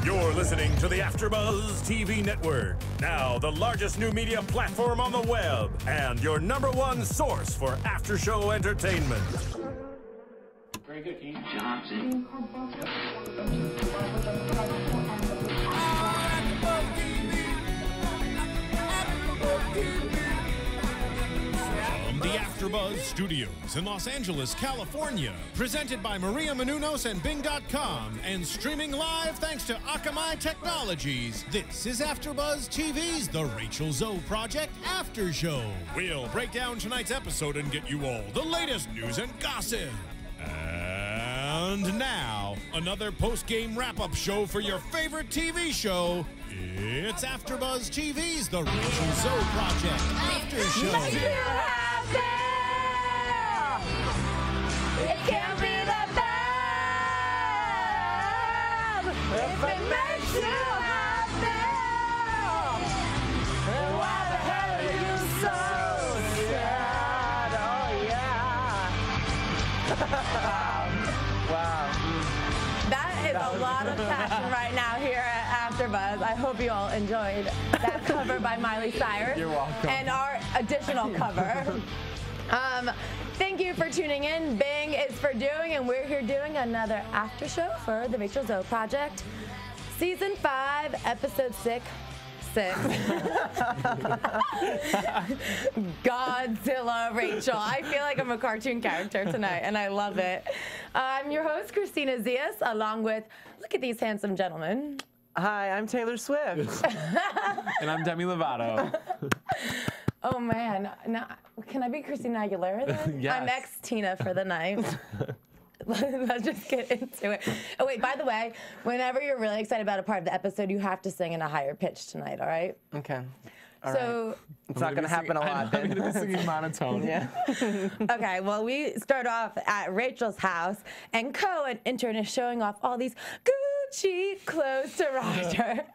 You're listening to the AfterBuzz TV network, now the largest new media platform on the web, and your #1 source for after-show entertainment. Very good, Keith. Johnson. From the AfterBuzz Studios in Los Angeles, California, presented by Maria Menounos and Bing.com, and streaming live thanks to Akamai Technologies. This is AfterBuzz TV's The Rachel Zoe Project After Show. We'll break down tonight's episode and get you all the latest news and gossip. And now, another post-game wrap-up show for your favorite TV show. It's AfterBuzz TV's The Rachel Zoe Project After Show. It can't be that bad if it makes you happy. Why the hell are you so sad? Oh yeah. Wow. That is a lot of passion right now here at AfterBuzz. I hope you all enjoyed that cover by Miley Cyrus. You're welcome. And our additional cover. Thank you for tuning in. Bing is for doing, and we're here doing another after show for the Rachel Zoe Project. Season 5, episode 6. Godzilla Rachel. I feel like I'm a cartoon character tonight, and I love it. I'm your host, Kristina Zias, along with, look at these handsome gentlemen. Hi, I'm Taylor Swift. And I'm Demi Lovato. Oh man, now, can I be Kristina Ikeler then? Yes. I'm ex-Tina for the night. Let's just get into it. Oh wait, by the way, whenever you're really excited about a part of the episode, you have to sing in a higher pitch tonight, all right? Okay. All So, right. It's not going to happen a lot. I'm going to be singing monotone. Yeah. okay, well, we start off at Rachel's house, and an intern is showing off all these Gucci clothes to Roger.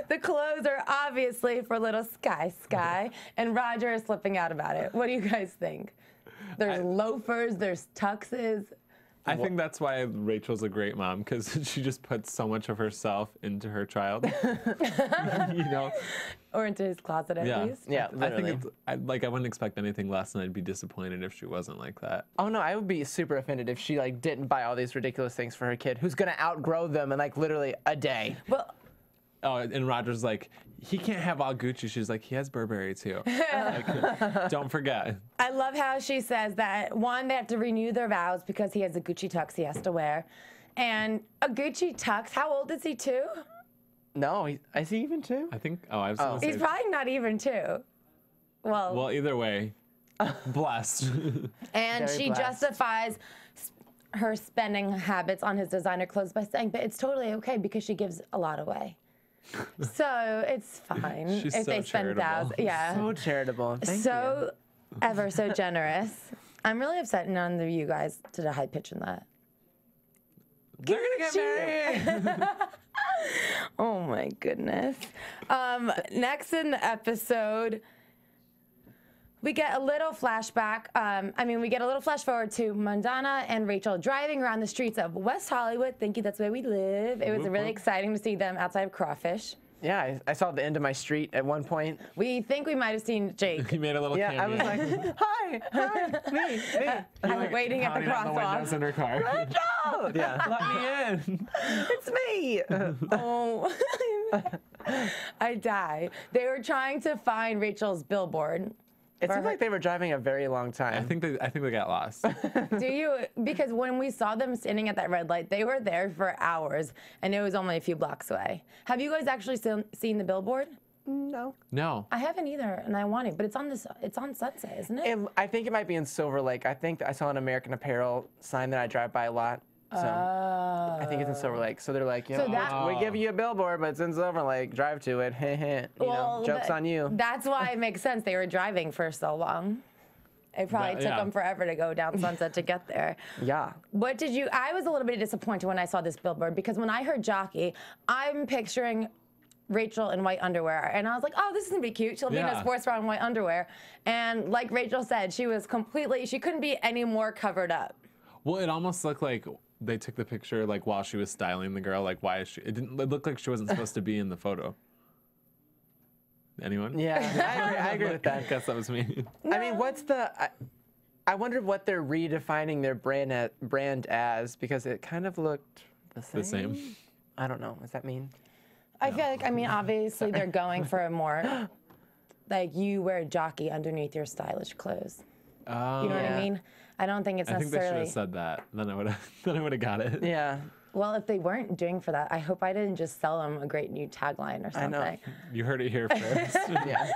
The clothes are obviously for little Sky, and Roger is flipping out about it. What do you guys think? There's loafers, there's tuxes. I think that's why Rachel's a great mom, because she just puts so much of herself into her child. You know? Or into his closet at least. Yeah, literally. I think I wouldn't expect anything less, and I'd be disappointed if she wasn't like that. Oh no, I would be super offended if she like didn't buy all these ridiculous things for her kid, who's going to outgrow them in like literally a day. Well, Oh, and Roger's like, he can't have all Gucci. She's like, he has Burberry too. Like, don't forget. I love how she says that, one, they have to renew their vows because he has a Gucci tux he has to wear. And a Gucci tux, how old is he, 2? No, is he even 2? I think, I was going to He's say. probably not even 2. Well, either way, blessed. And Very she blessed. justifies her spending habits on his designer clothes by saying, but it's totally okay because she gives a lot away. So it's fine She's if so they spend charitable. thousands. Yeah. So charitable. Thank you. Ever so generous. I'm really upset none of you guys did a high pitch in that. They're going to get married. Oh my goodness. Next in the episode, we get a little flashback. We get a little flash forward to Mandana and Rachel driving around the streets of West Hollywood, thinking that's where we live. It was really exciting to see them outside of Crawfish. Yeah, I saw the end of my street at one point. We think we might have seen Jake. He made a little cameo. I was like, hi, me. I'm waiting at the Counting on the windows crosswalk. in her car. Oh, yeah. Let me in. It's me. Oh, I die. They were trying to find Rachel's billboard. It seemed like they were driving a very long time. I think they got lost. Do you? Because when we saw them standing at that red light, they were there for hours, and it was only a few blocks away. Have you guys actually seen the billboard? No. No. I haven't either, and I want it, but it's on Sunset, isn't it? I think it might be in Silver Lake. I think I saw an American Apparel sign that I drive by a lot. So I think it's in Silver Lake. So they're like, you So know, that- we give you a billboard, but it's in Silver Lake. Drive to it. You know, joke's on you. That's why it makes sense. They were driving for so long. It probably took them forever to go down Sunset to get there. Yeah. What did you? I was a little bit disappointed when I saw this billboard because when I heard Jockey, I'm picturing Rachel in white underwear, and I was like, oh, this is gonna be cute. She'll be in a sports bra in white underwear. And like Rachel said, she couldn't be any more covered up. Well, it almost looked like they took the picture like while she was styling the girl. Like, why is she? It looked like she wasn't supposed to be in the photo. Anyone? Yeah, I agree with I that. guess that was me. I mean, what's the? I wonder what they're redefining their brand as, because it kind of looked the same. The same. I don't know. Does that mean? I feel like, I mean, obviously they're going for a more, like, you wear Jockey underneath your stylish clothes. Oh. You know what Yeah. I mean? I don't think it's I think they should necessarily. have said that. Then I would have got it. Yeah. Well, if they weren't doing for that, I hope I didn't just sell them a great new tagline or I know. something. You heard it here first. Yeah.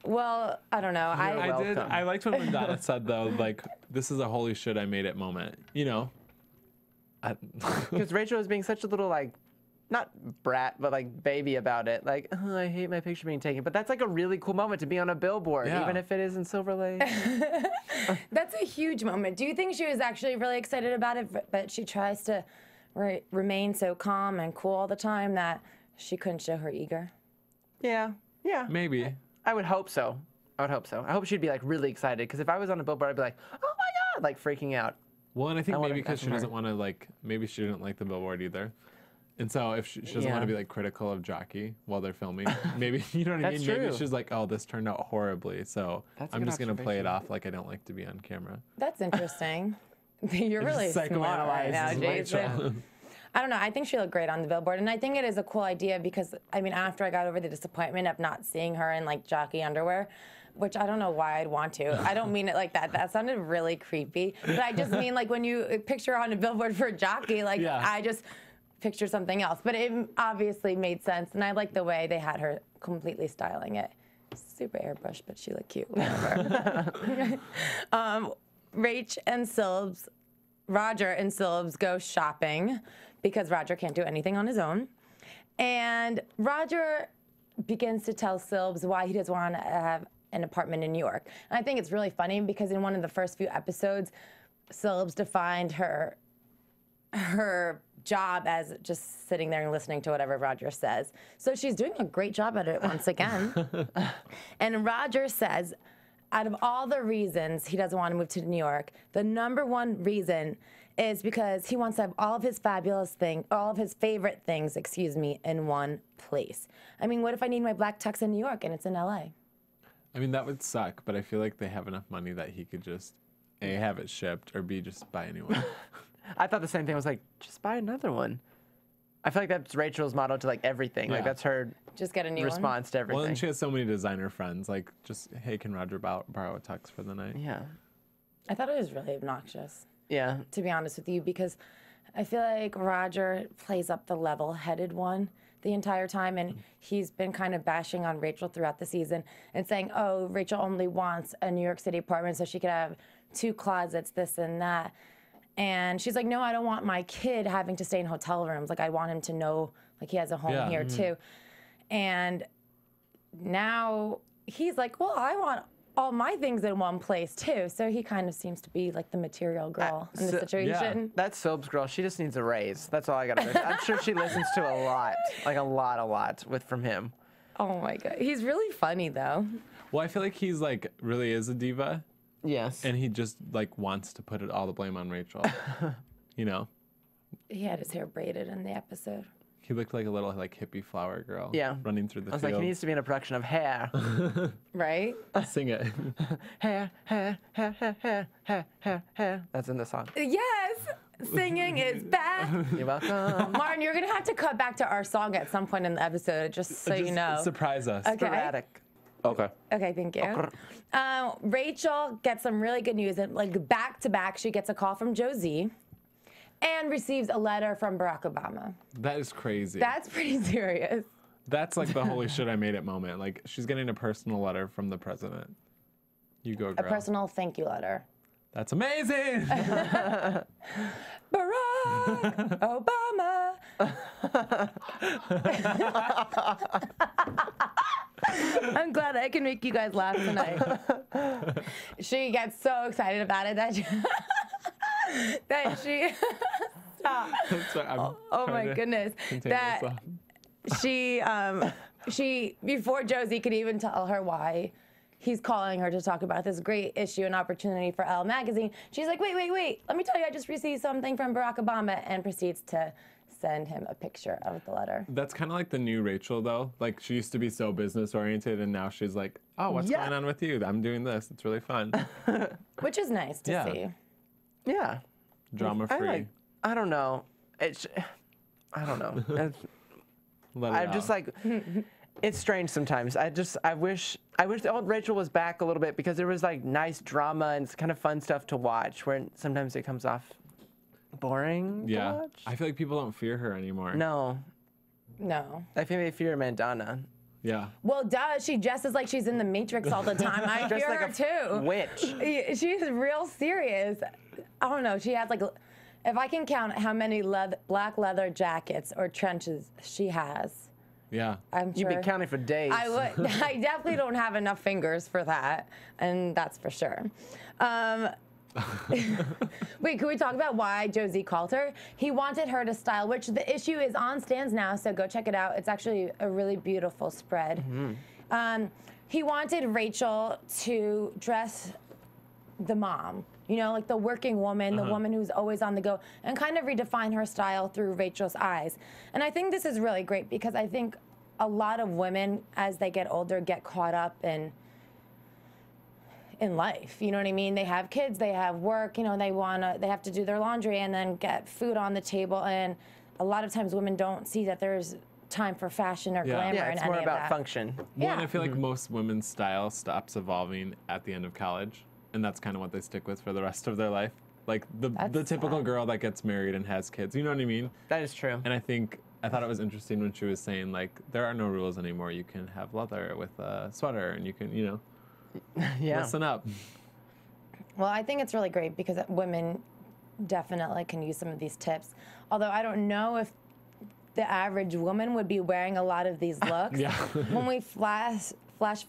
Well, I don't know. I did. welcome. I liked when Madonna said though, like, this is a holy shit I made it moment. You know. Because Rachel was being such a little, like, not brat, but like baby about it. Like, oh, I hate my picture being taken. But that's like a really cool moment to be on a billboard, Yeah. even if it is in Silver Lake. That's a huge moment. Do you think she was actually really excited about it, but she tries to remain so calm and cool all the time that she couldn't show her ego? Yeah. Yeah. Maybe. I would hope so. I would hope so. I hope she'd be like really excited, because if I was on a billboard, I'd be like, oh my God, like freaking out. Well, and I think I wanna maybe because back she doesn't her. want to like, maybe she didn't like the billboard either. And so if she doesn't want Yeah. to be like critical of Jockey while they're filming, maybe, you know what I That's mean? Maybe true. she's like, oh, this turned out horribly. So That's a I'm good just going to play it observation. off like I don't like to be on camera. That's interesting. You're really smart right now, Psychoanalyzes Jason. Rachel. I don't know. I think she looked great on the billboard, and I think it is a cool idea because, I mean, after I got over the disappointment of not seeing her in like Jockey underwear, which I don't know why I'd want to. I don't mean it like that. That sounded really creepy. But I just mean like when you picture her on a billboard for Jockey, like Yeah. I just picture something else. But it obviously made sense, and I like the way they had her completely styling it. Super airbrushed, but she looked cute. Whatever. Rach and Silbs, Roger and Silbs go shopping because Roger can't do anything on his own. And Roger begins to tell Silbs why he doesn't want to have an apartment in New York. And I think it's really funny because in one of the first few episodes, Silbs defined her job as just sitting there and listening to whatever Roger says. So she's doing a great job at it once again. And Roger says, out of all the reasons he doesn't want to move to New York, the number one reason is because he wants to have all of his all of his favorite things, in one place. I mean, what if I need my black tux in New York and it's in LA? I mean, that would suck, but I feel like they have enough money that he could just A, have it shipped, or B, just buy a new one. I thought the same thing. I was like, just buy another one. I feel like that's Rachel's motto to like everything. Like Yeah. that's her Just get a new one? response to everything. Well, and she has so many designer friends. Like, just, hey, can Roger borrow a tux for the night? Yeah. I thought it was really obnoxious, Yeah. to be honest with you, because I feel like Roger plays up the level-headed one the entire time, and he's been kind of bashing on Rachel throughout the season and saying, oh, Rachel only wants a New York City apartment so she could have 2 closets, this and that. And she's like, no, I don't want my kid having to stay in hotel rooms. Like, I want him to know, like, he has a home Yeah. here, too. And now he's like, well, I want all my things in one place, too. So he kind of seems to be, like, the material girl in the so- situation. That Sobes girl, she just needs a raise. That's all I gotta say. I'm sure she listens to a lot, like a lot from him. Oh, my God. He's really funny, though. Well, I feel like he's like, really is a diva, Yes. and he just like wants to put all the blame on Rachel. You know? He had his hair braided in the episode. He looked like a little like hippie flower girl. Yeah. Running through the I was field. like, he needs to be in a production of Hair. Right? Sing it. Hair, hair, hair, hair, hair, hair, hair, hair. That's in the song. Yes! Singing is back. You're welcome. Martin, you're going to have to cut back to our song at some point in the episode, just so you Just know. Surprise us. Okay. Sporadic. Okay. Okay, thank you. Rachel gets some really good news. And like back to back, she gets a call from Josie and receives a letter from Barack Obama. That is crazy. That's pretty serious. That's like the holy shit I made it moment. Like, she's getting a personal letter from the president. You go, A girl. personal thank you letter. That's amazing. Barack Obama. I'm glad I can make you guys laugh tonight. She gets so excited about it that she stop. Sorry, I'm Oh trying my to goodness. contain That myself. she before Josie could even tell her why he's calling her to talk about this great issue and opportunity for Elle magazine. She's like, wait, let me tell you, I just received something from Barack Obama, and proceeds to send him a picture of the letter. That's kind of like the new Rachel, though. Like, she used to be so business-oriented, and now she's like, oh, what's going on with you? I'm doing this. It's really fun. Which is nice to see. Yeah. Drama-free. I don't know. I don't know. I'm just like, it's strange sometimes. I wish the old Rachel was back a little bit, because there was like nice drama and kind of fun stuff to watch, where sometimes it comes off boring to watch. I feel like people don't fear her anymore. No. I think they fear Mandana. Yeah. Well, duh, she dresses like she's in the Matrix all the time. I fear like her too. Witch. She's real serious. I don't know, she has like, if I can count how many black leather jackets or trenches she has, Yeah. I'm sure. You'd be counting for days. I would. I definitely don't have enough fingers for that, and that's for sure. Wait, can we talk about why Josie called her? He wanted her to style, which the issue is on stands now, so go check it out. It's actually a really beautiful spread. He wanted Rachel to dress the mom, you know, like the working woman, the woman who's always on the go, and kind of redefine her style through Rachel's eyes. And I think this is really great, because I think a lot of women, as they get older, get caught up in life, you know what I mean? They have kids, they have work, you know, they have to do their laundry and then get food on the table, and a lot of times women don't see that there's time for fashion or glamour Yeah, and it's any more of about that. function. Well, and I feel like most women's style stops evolving at the end of college, and that's kind of what they stick with for the rest of their life. Like the typical girl that gets married and has kids, you know what I mean? That is true. And I thought it was interesting when she was saying, like, there are no rules anymore. You can have leather with a sweater, and you can, you know, listen up. Well, I think it's really great, because women definitely can use some of these tips. Although I don't know if the average woman would be wearing a lot of these looks. When we flash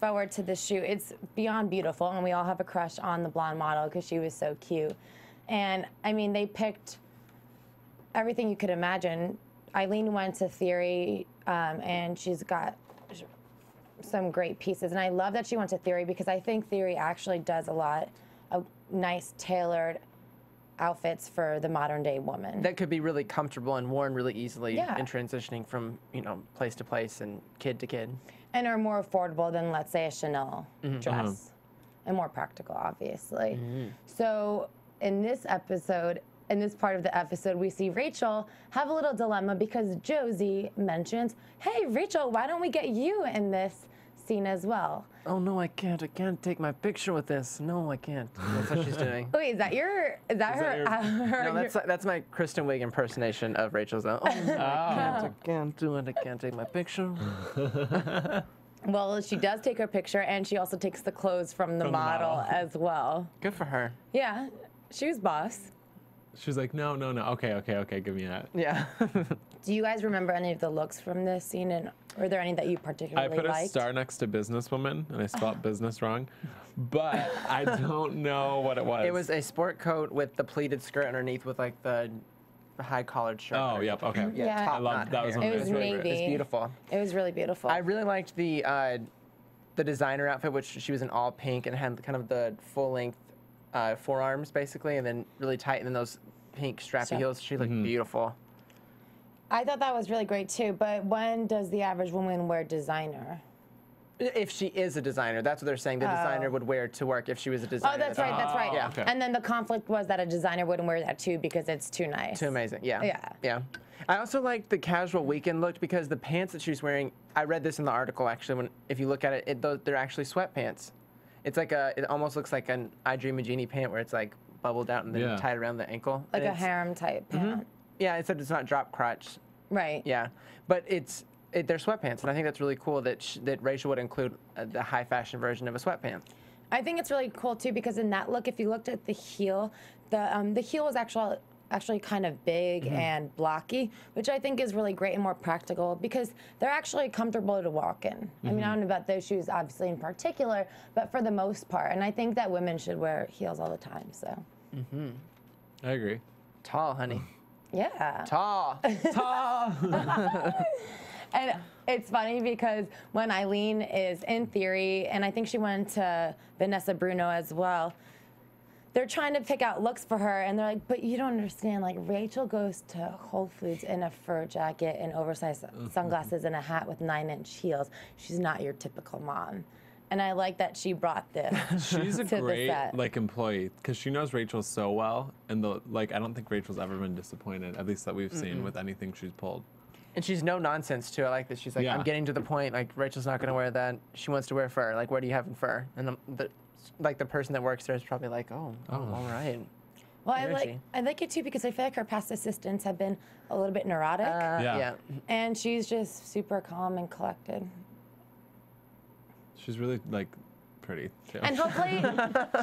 forward to the shoot, it's beyond beautiful, and we all have a crush on the blonde model because she was so cute. And I mean, they picked everything you could imagine. Eileen went to Theory, and she's got some great pieces. And I love that she went to Theory, because I think Theory actually does a lot of nice tailored outfits for the modern day woman. That could be really comfortable and worn really easily Yeah. in transitioning from, you know, place to place and kid to kid. And are more affordable than, let's say, a Chanel dress. And more practical, obviously. So in this episode, in this part of the episode, we see Rachel have a little dilemma, because Josie mentions, hey, Rachel, why don't we get you in this scene as well? Oh, no, I can't. I can't take my picture with this. No, I can't. That's what she's doing. Wait, is that her? No, that's my Kristen Wiig impersonation of Rachel's. Oh, no, I can't do it. I can't take my picture. Well, she does take her picture, and she also takes the clothes from the model as well. Good for her. Yeah, she was boss. She's like, no, okay, give me that. Yeah. Do you guys remember any of the looks from this scene, and were there any that you particularly I put liked? a star next to businesswoman, and I spelled business wrong, but I don't know what it was. It was a sport coat with the pleated skirt underneath with like the high collared shirt. Oh, yep, okay. Yeah. top I love knot that. Was hair. one It of was my favorites. navy. It's beautiful. It was really beautiful. I really liked the designer outfit, which she was in all pink and had kind of the full length forearms basically, and then really tight, and then those pink strappy heels. She looked beautiful. I thought that was really great too, but when does the average woman wear designer? If she is a designer, that's what they're saying. The designer would wear to work if she was a designer. Oh, that's right, that's right. Yeah. Okay. And then the conflict was that a designer wouldn't wear that too because it's too nice. Too amazing. Yeah. Yeah. Yeah. I also liked the casual weekend look, because the pants that she was wearing, I read this in the article actually, if you look at it, they're actually sweatpants. It's like it almost looks like an I Dream of Jeannie pant where it's like bubbled out and then tied around the ankle. Like And a harem type pant. Yeah, except it's not drop crotch. Right. Yeah, but they're sweatpants, and I think that's really cool that that Rachel would include the high fashion version of a sweatpant. I think it's really cool too, because in that look, if you looked at the heel, the heel was actually kind of big and blocky, which I think is really great and more practical, because they're actually comfortable to walk in. I mean, I don't know about those shoes obviously in particular, but for the most part, and I think that women should wear heels all the time. So. I agree. Tall, honey. Yeah. Tall. Tall. And it's funny because when Eileen is in theory, and I think she went to Vanessa Bruno as well, they're trying to pick out looks for her, and they're like, but you don't understand. Like, Rachel goes to Whole Foods in a fur jacket and oversized sunglasses and a hat with 9-inch heels. She's not your typical mom. And I like that she brought this. She's a to great the set. like employee because she knows Rachel so well, and I don't think Rachel's ever been disappointed, at least that we've seen with anything she's pulled. And she's no nonsense too. I like that. She's like, Yeah. I'm getting to the point. Like, Rachel's not gonna wear that. She wants to wear fur. Like, what do you have in fur? And the person that works there is probably like, oh, all right. Well, Energy. I like it too because I feel like her past assistants have been a little bit neurotic, Yeah. and she's just super calm and collected. She's really like pretty too. And hopefully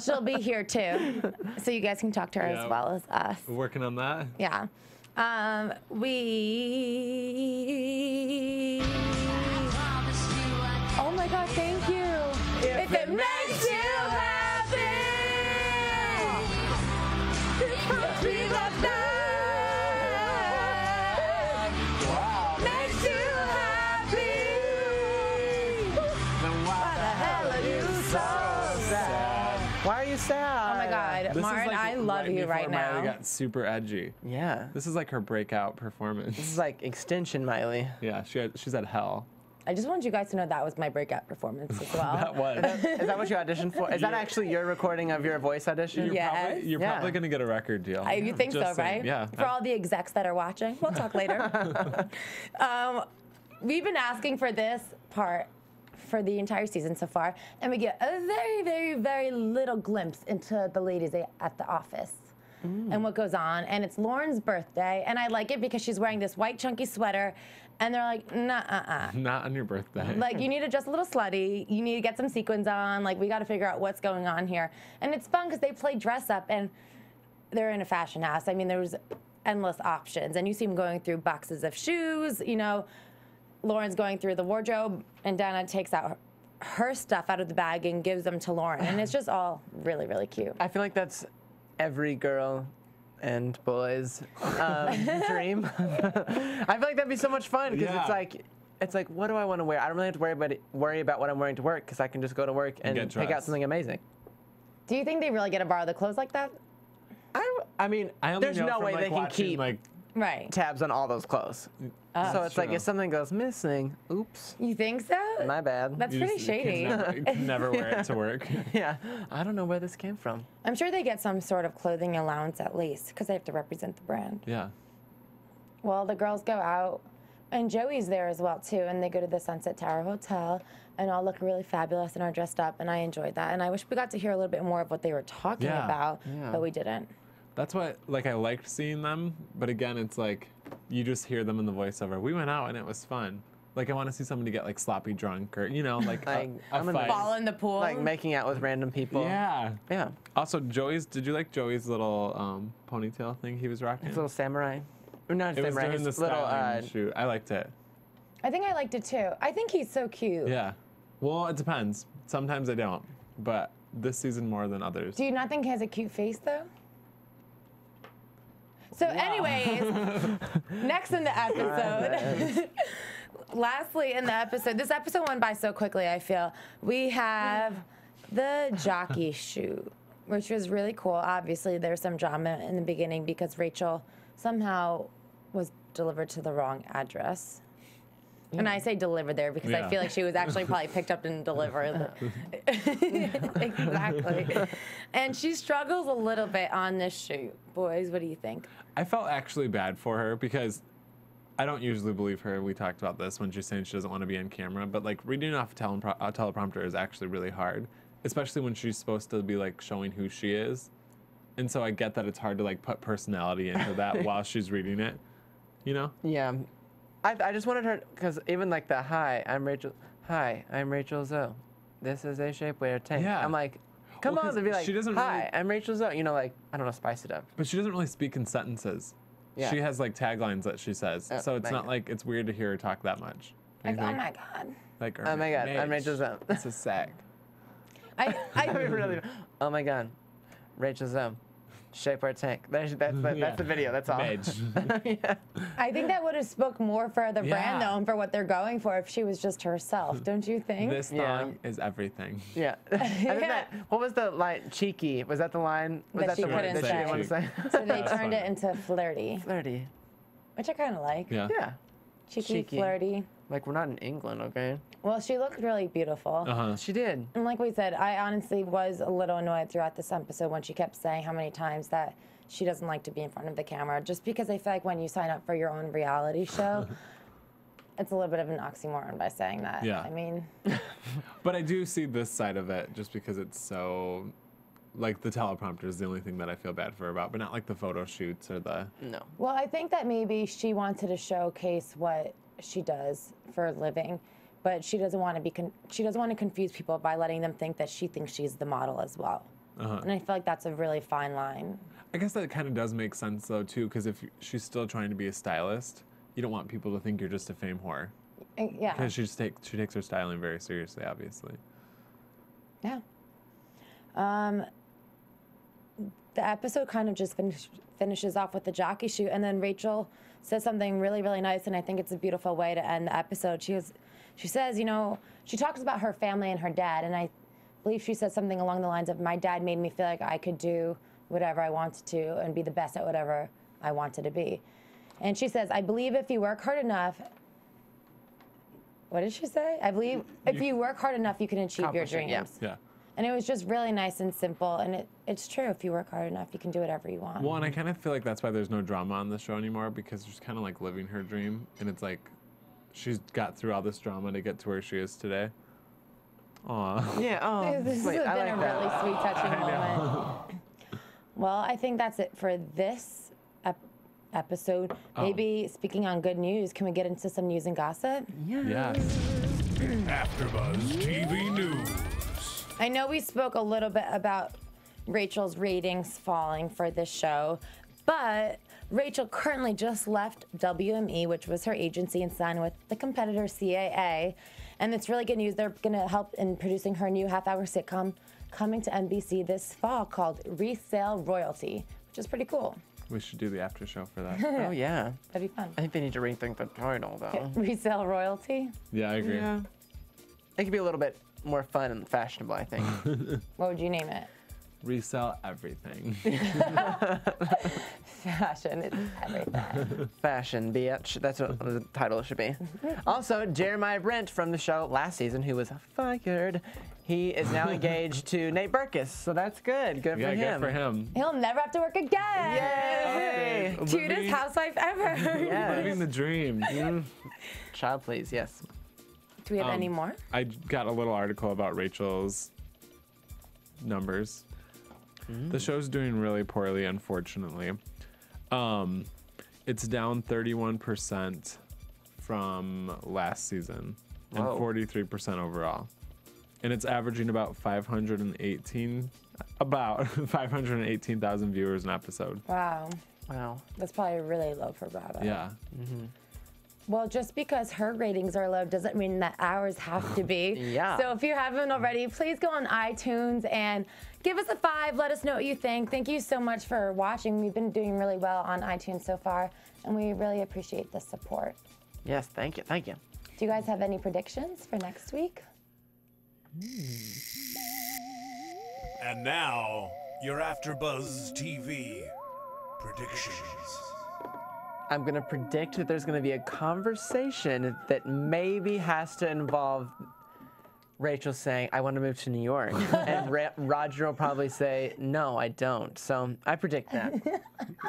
she'll be here too, so you guys can talk to her Yeah. as well as us. We're working on that. Yeah. Oh my God, thank you. If it makes you happy, this must be the night. Makes you happy. Why the hell are you so sad? Why are you sad? Oh my God, This is, Martin, like, I love you before right Miley now. got super edgy. Yeah. This is like her breakout This performance. is like extension, Miley. Yeah, she's at Hell. I just want you guys to know that was my breakout performance as well. That was. Is that what you auditioned for? Is that actually your recording of your voice audition? You're Yes. You're Yeah. probably gonna get a record deal. You think so, Just saying. right? Yeah. For all the execs that are watching, we'll talk later. We've been asking for this part for the entire season so far, and we get a very, very, very little glimpse into the ladies at the office and what goes on. And it's Lauren's birthday, and I like it because she's wearing this white chunky sweater, and they're like, nah, Not on your birthday. like, you need to dress a little slutty. You need to get some sequins on. Like, we got to figure out what's going on here. And it's fun because they play dress up, and they're in a fashion house. I mean, there's endless options. And you see them going through boxes of shoes. You know, Lauren's going through the wardrobe, and Dana takes out her stuff out of the bag and gives them to Lauren. And it's just all really, really cute. I feel like that's every girl and boys dream. I feel like that'd be so much fun because Yeah. it's like, what do I want to wear? I don't really have to worry about what I'm wearing to work because I can just go to work and get pick out dressed. something amazing. Do you think they really get to borrow the clothes like that? I mean, I only there's know no from, way like, they can watching, keep like Right. tabs on all those clothes. So it's like true. if something goes missing, oops, You think so? my bad. That's you pretty just- you shady. can never wear it to work. Yeah, I don't know where this came from. I'm sure they get some sort of clothing allowance at least because they have to represent the brand. Yeah. Well, the girls go out, and Joey's there as well too, and they go to the Sunset Tower Hotel, and all look really fabulous and are dressed up, and I enjoyed that. And I wish we got to hear a little bit more of what they were talking Yeah. about, Yeah. but we didn't. That's what, like, I liked seeing them, but again, it's like, you just hear them in the voiceover. We went out and it was fun. Like, I want to see somebody get, like, sloppy drunk or, you know, like, Like, a I'm gonna fight. Fall in the pool. Like making out with random people. Yeah. Yeah. Also, did you like Joey's little ponytail thing he was rocking? His little samurai. Or not It was samurai. during the His little. styling shoot. I liked it. I think I liked it too. I think he's so cute. Yeah. Well, it depends. Sometimes I don't, but this season more than others. Do you not think he has a cute face though? So, anyways, next in the episode, lastly in the episode, this episode went by so quickly, I feel, we have the Jockey shoot, which was really cool. Obviously, there's some drama in the beginning because Rachel somehow was delivered to the wrong address. And I say delivered there because I Yeah. feel like she was actually probably picked up and delivered. Exactly. And she struggles a little bit on this shoot. Boys, what do you think? I felt actually bad for her because I don't usually believe her. We talked about this when she's saying she doesn't want to be on camera, but like reading off a teleprompter is actually really hard, especially when she's supposed to be like showing who she is. And so I get that it's hard to like put personality into that while she's reading it, you know? Yeah. I just wanted her, because even like the hi, I'm Rachel Zoe. This is a shapewear tank. Yeah. I'm like, come Well, on, 'cause to be like, she doesn't hi, really- I'm Rachel Zoe. You know, like, I don't know, spice it up. But she doesn't really speak in sentences. Yeah. She has like taglines that she says. Oh, So it's my not God. like it's weird to hear her talk that much. Don't Like, you oh think? my God. Like, Oh my God, I'm Rachel Zoe. It's a sack. I I mean, really, oh my God, Rachel Zoe. Shape our tank. That's the video. That's all. Yeah. I think that would have spoke more for the brand, Yeah. though, and for what they're going for if she was just herself. Don't you think? This song is everything. Yeah. I think that, what was the line? Cheeky. Was that the line? Was That she the one couldn't that she didn't want to say. say? So they turned it into flirty, Flirty. which I kind of like. Yeah. Yeah. Cheeky, Cheeky. flirty. Like, we're not in England, okay? Well, she looked really beautiful. She did. And like we said, I honestly was a little annoyed throughout this episode when she kept saying how many times that she doesn't like to be in front of the camera. Just because I feel like when you sign up for your own reality show, it's a little bit of an oxymoron by saying that. Yeah. I mean, But I do see this side of it just because it's so, like, the teleprompter is the only thing that I feel bad for her about, but not like the photo shoots or the. No. well, I think that maybe she wanted to showcase what she does for a living, but she doesn't want to be she doesn't want to confuse people by letting them think that she thinks she's the model as well. And I feel like that's a really fine line. I guess that kind of does make sense though too, because if she's still trying to be a stylist, you don't want people to think you're just a fame whore. Yeah. Because she takes her styling very seriously, obviously. Yeah. The episode kind of just finishes off with the jockey shoot, and then Rachel says something really, really nice, and I think it's a beautiful way to end the episode. She says, you know, she talks about her family and her dad, and I believe she says something along the lines of, my dad made me feel like I could do whatever I wanted to and be the best at whatever I wanted to be. And she says, I believe if you work hard enough, what did she say? I believe if you work hard enough, you can achieve your Accomplish it, dreams. yeah. Yeah. And it was just really nice and simple, and it's true. If you work hard enough, you can do whatever you want. Well, and I kind of feel like that's why there's no drama on the show anymore, because she's kind of like living her dream, and it's like she's got through all this drama to get to where she is today. Aw. Yeah. Oh. This wait, has I been like a really that. sweet, touching moment. Well, I think that's it for this episode. Maybe speaking on good news, can we get into some news and gossip? Yes. AfterBuzz TV News. I know we spoke a little bit about Rachel's ratings falling for this show, but Rachel currently just left WME, which was her agency, and signed with the competitor CAA. And it's really good news. They're going to help in producing her new half-hour sitcom coming to NBC this fall called Resale Royalty, which is pretty cool. We should do the after show for that. Oh, yeah. That'd be fun. I think they need to rethink the title, though. Resale Royalty? Yeah, I agree. Yeah. It could be a little bit more fun and fashionable, I think. What would you name it? Resell everything. Fashion is everything. Fashion, bitch. That's what the title should be. Also, Jeremiah Brent from the show last season, who was fired, he is now engaged to Nate Burkus, so that's good. Good Yeah, for him. good for him. He'll never have to work again. Yay! Cutest housewife ever. Yes. Living the dream. Child, please, yes. Do we have any more? I got a little article about Rachel's numbers. The show's doing really poorly, unfortunately. It's down 31% from last season and Whoa. 43% overall. And it's averaging about 518,000 viewers an episode. Wow. Wow. That's probably really low for Bravo. Yeah. Well, just because her ratings are low doesn't mean that ours have to be. Yeah. So if you haven't already, please go on iTunes and give us a 5. Let us know what you think. Thank you so much for watching. We've been doing really well on iTunes so far, and we really appreciate the support. Yes, thank you, thank you. Do you guys have any predictions for next week? And now, your AfterBuzz TV predictions. I'm gonna predict that there's gonna be a conversation that maybe has to involve Rachel saying, I want to move to New York. And Roger will probably say, no, I don't. So I predict that.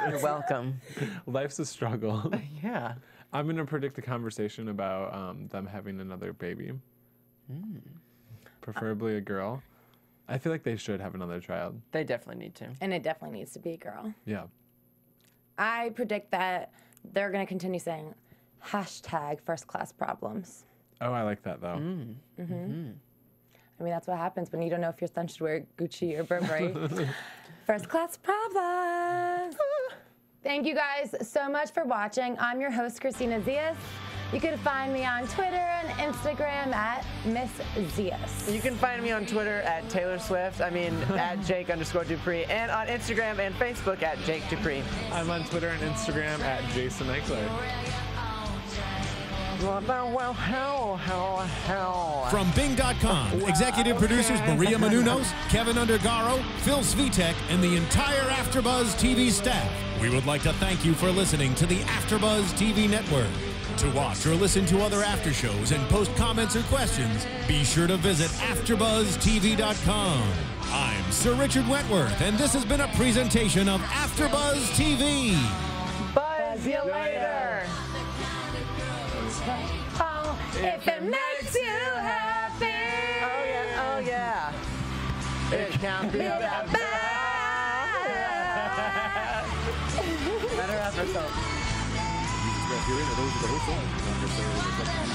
You're welcome. Life's a struggle. Yeah. I'm going to predict a conversation about them having another baby. Preferably a girl. I feel like they should have another child. They definitely need to. And it definitely needs to be a girl. Yeah. I predict that they're going to continue saying #first-class-problems. Oh, I like that, though. I mean, that's what happens when you don't know if your son should wear Gucci or Burberry. First-class problems. Thank you guys so much for watching. I'm your host, Kristina Zias. You can find me on Twitter and Instagram at Miss Zias. You can find me on Twitter at Taylor Swift. I mean, at Jake_Dupree. And on Instagram and Facebook at Jake Dupree. I'm on Twitter and Instagram at Jason Ikeler. From Bing.com, executive producers Maria Menounos, Kevin Undergaro, Phil Svitek, and the entire AfterBuzz TV staff, we would like to thank you for listening to the AfterBuzz TV network. To watch or listen to other after shows and post comments or questions, be sure to visit AfterBuzzTV.com. I'm Sir Richard Wentworth, and this has been a presentation of AfterBuzz TV. Buzz you later. Oh, if it makes you happy. Oh yeah, oh yeah. It can't be that bad. Better episode. Those are the whole song.